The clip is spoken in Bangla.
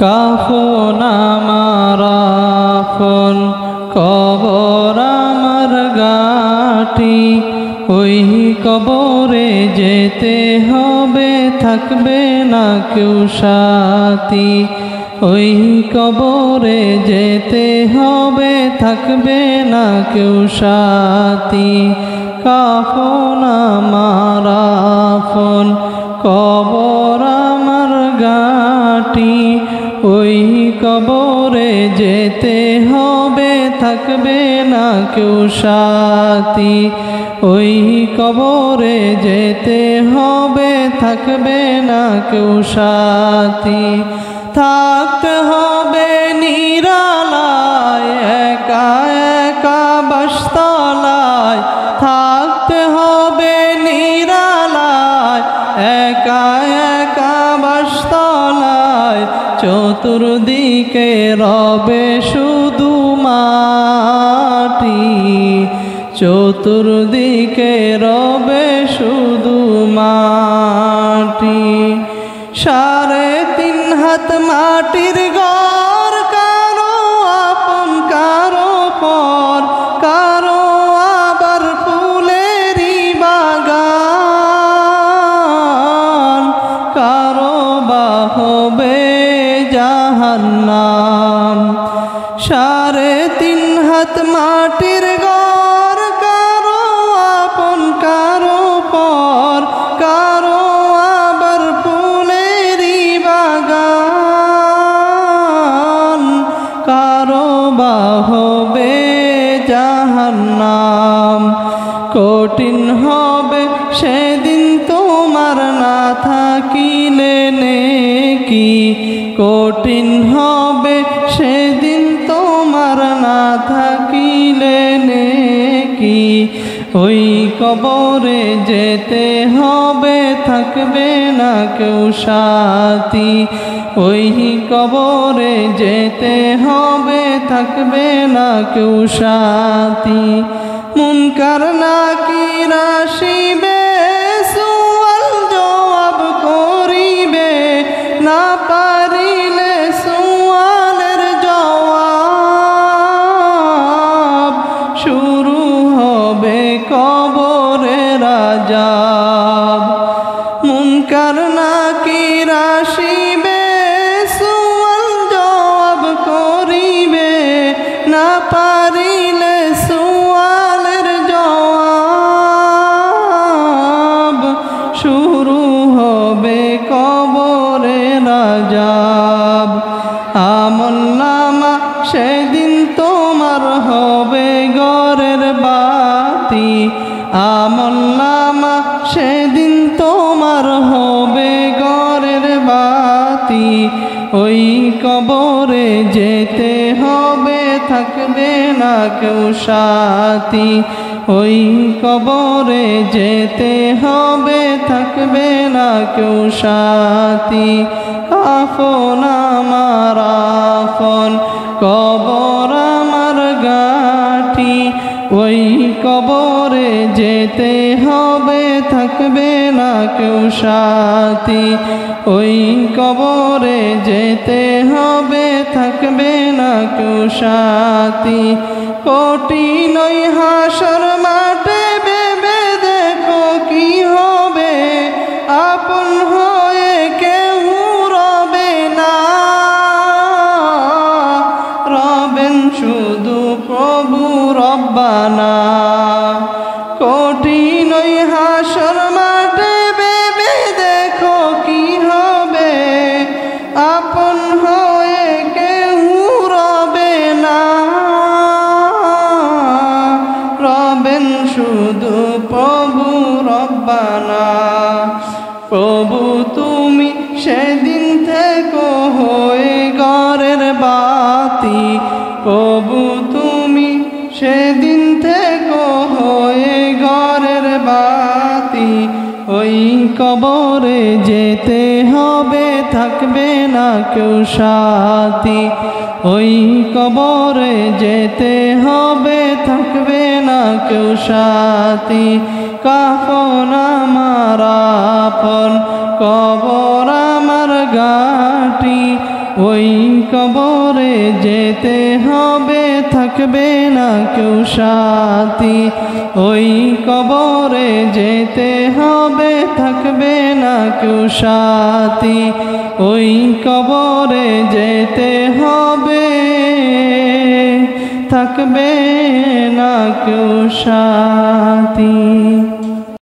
কাফন আমার আপন, কবর আমার ঘাঁটি। ওই কবরে যেতে হবে, থাকবে না কেউ সাথী। ওই কবরে যেতে হবে, থাকবে না কেউ সাথী। কাফন আমার আপন, কবর আমার ঘাঁটি। ওই কবরে যেতে হবে, থাকবে না কেউ সাথী। ওই কবরে যেতে হবে, থাকবে না কেউ সাথী। থাকতে হবে নিরালায়, একা একা বাসতলায়। থাকতে হবে নিরালায়, একা একা বাসতলায়। চতুর্দিকে রবে শুধু মাটি, চতুর্দিকে রবে শুধু মাটি। 3.5 হাত মাটির ঘর, কারো আপন কারো পর, কারো আবার ফুলেরই বাগান, কারো বা হবে জাহান্নাম। 3.5 হাত মাটির ঘর, কারো আপন কারো পর, কারো আবার ফুলেরই বাগান, কারো বা হবে জাহান্নাম। কঠিন হবে সেদিন তোমার না থাকিলে নেকি, কঠিন হবে সেদিন তোমার না থাকিলে নেকি। ওই কবরে যেতে হবে, থাকবে না কেউ সাথী। ওই কবরে যেতে হবে, থাকবে না কেউ সাথী। মুনকার নাকির আসিবে, সুয়াল জবাব করিবে, না পারিলে সুয়ালের জবাব। শুরু হবে কবরের আযাব। মুনকার নাকির আসিবে, সুয়াল জবাব করিবে, না পারিলে সুয়ালের জবাব। শুরু হবে কবরের আযাব। আমলনামা সেদিন তোমার হবে ঘরের বাতি, আমলনামা সেদিন তোমার হবে ঘরের বাতি। ওই কবরে যেতে হবে, থাকবে না কেউ সাথী। ওই কবরে যেতে হবে, থাকবে না কেউ সাথী। কাফন আমার আপন, কবর আমার ঘাঁটি। ওই কবরে যেতে হবে, থাকবে না কেউ সাথী। ওই কবরে যেতে হবে, থাকবে না কেউ সাথী। কঠিন ওই হাসর মাঠে ভেবে দেখো কি হবে, আপন হয়ে কেউ রবে না, রবেন শুধু প্রভু রব্বানা। কঠিন ওই হাসর মাঠে ভেবে দেখো কি হবে, আপন হয়ে কেউ রবে না, রবেন শুধু প্রভু রব্বানা। প্রভু তুমি সেদিন থেকো হয়ে ঘরের বাতি, প্রভু তুমি সেদিন থেকো হয়ে ঘরের বাতি। ওই কবরে যেতে হবে, থাকবে না কেউ সাথী। ওই কবরে যেতে হবে, থাকবে না কেউ সাথী। কাফন আমার আপন, কবর আমার ঘাঁটি। ওই কবরে যেতে হবে, থাকবে না কেউ সাথী। ওই কবরে যেতে হবে, থাকবে না কেউ সাথী। ওই কবরে যেতে হবে, থাকবে না কেউ সাথী।